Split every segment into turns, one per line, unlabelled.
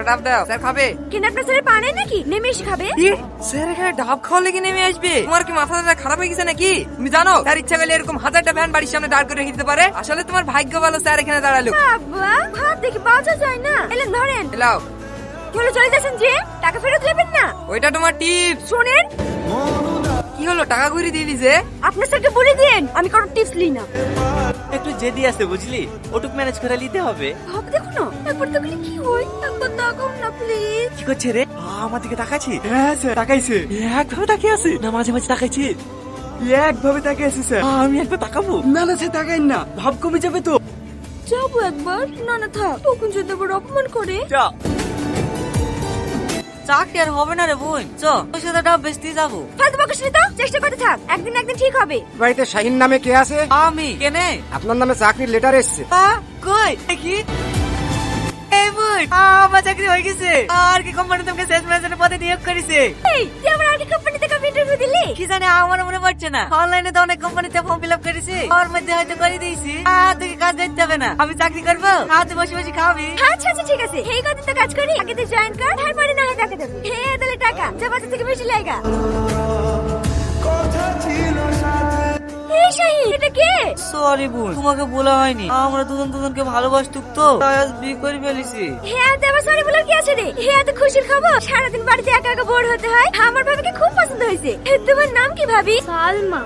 ডাব দাও, স্যার খাবে।
কেন আপনার স্যারের পা নেই নাকি? নেমে এসে খাবে।
কি স্যার এখানে ডাব খাওয়া লেগে নেমে আসবে? তোমার কি মাথাটা খারাপ হয়ে গেছে নাকি? তুমি জানো স্যার ইচ্ছা করলে এরকম হাজারটা ভ্যান বাড়ির সামনে দাঁড় করে রেখে দিতে পারে। আসলে তোমার ভাগ্য ভালো স্যার এখানে দাঁড়ালো।
বাবা ভাত দেখে বাঁচা যায় না। এলেন ধরেন।
এলাও।
চলে চলে যাচ্ছেন যে টাকা ফেরত দেবেন না।
ওইটা তোমার টিপস।
শুনেন,
কি হলো, টাকা ঘুরি দিয়ে দিছে?
আপনার স্যারকে বলে দিন আমি কোনো টিপস লি না।
একটু জেদি আছে বুঝলি, ওটুক ম্যানেজ করে নিতে হবে।
ভাব দেখো না, একবার দেখলে কি হয়। একবার তাকাও না প্লিজ।
কি করছে রে? আমার দিকে তাকাচ্ছি।
হ্যাঁ স্যার তাকাইছে।
একভাবে তাকিয়ে আছে না মাঝে মাঝে তাকাইছি?
একভাবে তাকিয়েছে স্যার।
আমি একবার তাকাবো?
না না স্যার তাকাইন না, ভাব কমে যাবে তো।
যাবো একবার। না না থাক, তখন যদি আবার অপমান করে।
যা।
চাকরি আর হবে না রে বোন, চো ওর সাথে ডাব বেচতে যাবো।
ফালতু বকিস না তো, চেষ্টা করতে থাক, একদিন একদিন ঠিক হবে।
বাড়িতে শাহিন নামে কে আছে?
আমি কেনে?
আপনার নামে চাকরির লেটার এসেছে।
কই দেখি। এই বোন, আমার চাকরি হয়ে গেছে। আর কি কোম্পানি তোমাকে সেলস ম্যানেজারের পদে নিয়োগ করেছে?
এই তুই আমার আগে কোম্পানিতে কাম ইন্টারভিউ দিলি?
কি জানি, আমার মনে পড়ছে না। অনলাইনে তো অনেক কোম্পানিতে ফর্ম ফিল আপ করেছি, ওর মধ্যে হয়তো করে দিয়েছি। তোকে কাজ করতে হবে না, আমি চাকরি করবো, তুই বসে বসে খাবি।
আচ্ছা আচ্ছা ঠিক আছে, এই কদিন তো কাজ করি, আগে তুই জয়েন কর, তারপরে না হয় টাকা দেবো। হ্যাঁ তাহলে টাকা যা বাজার থেকে বেশি লাগা। এই শাহিন, এটা কে?
সরি বোন, তোমাকে বলা হয়নি। আমরা দুজন দুজনকে ভালোবাসতুক তো, তাই আজ বিয়ে করে ফেলেছি।
হ্যাঁ তো আবার সরি বলার কি আছে রে? হ্যাঁ তো খুশির খবর, সারাদিন বাড়িতে একা একা বোর হতে হয়। আমার ভাবিকে খুব পছন্দ হয়েছে। তোমার নাম কি ভাবি? সালমা।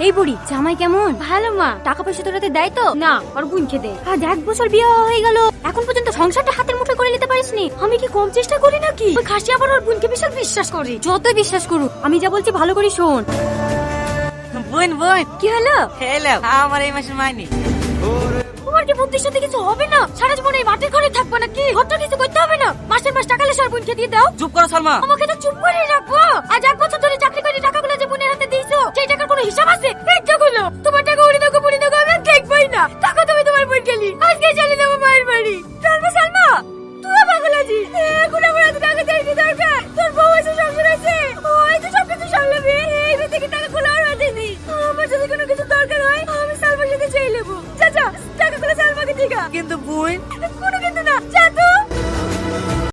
এই বুড়ি জামাই কেমন? ভালো মা। টাকা পয়সা তোরাতে দেয় তো? না, আর বোন খেতে। আজ 1 বছর বিয়ে হয়ে গেল, এখন পর্যন্ত সংসারটা হাতের মুঠোয় করে নিতে পারিসনি। আমি কি কম চেষ্টা করি নাকি? ওই খাসি আবার ওর বোনকে বিশাল বিশ্বাস করে। যতই বিশ্বাস করুক, আমি যা বলছি ভালো করে শোন।
বোন বোন,
কি হলো?
হ্যালো, আমার এই মাসের মাইনি।
তোমার কি বুদ্ধির সাথে কিছু হবে না? সারা জীবন এই মাটির ঘরে থাকবো নাকি? ঘরটা কিছু করতে হবে না? মাসের মাস টাকা লেসার বোনকে দিয়ে দাও।
চুপ করো সালমা।
আমাকে তো চুপ করে রাখবো। আজ 1 বছর ধরে চাকরি করে টাকাগুলো যে বোনের হাতে দিয়েছো, সেই টাকার কোনো হিসাব আছে? টাকাগুলো তোমার টাকা উড়ে দেখো বুড়ি দেখো, আমি দেখবই না। টাকা তুমি তোমার বোন গেলি, আজকে চলে যাবো মায়ের বাড়ি। সালমা সালমা, তুই পাগল আছিস? এখন আমার এত টাকা চাই কি দরকার? তোর বউ আছে, সংসার আছে, ওই তো সব কিছু সামলাবে। এই থেকে টাকাগুলো আর হাতে নেই। আমার যদি কোনো কিছু দরকার হয়, আমি সালমার সাথে চেয়ে নেবো। চাচা টাকাগুলো সালমাকে দিগা।
কিন্তু বোন,
কোনো কিছু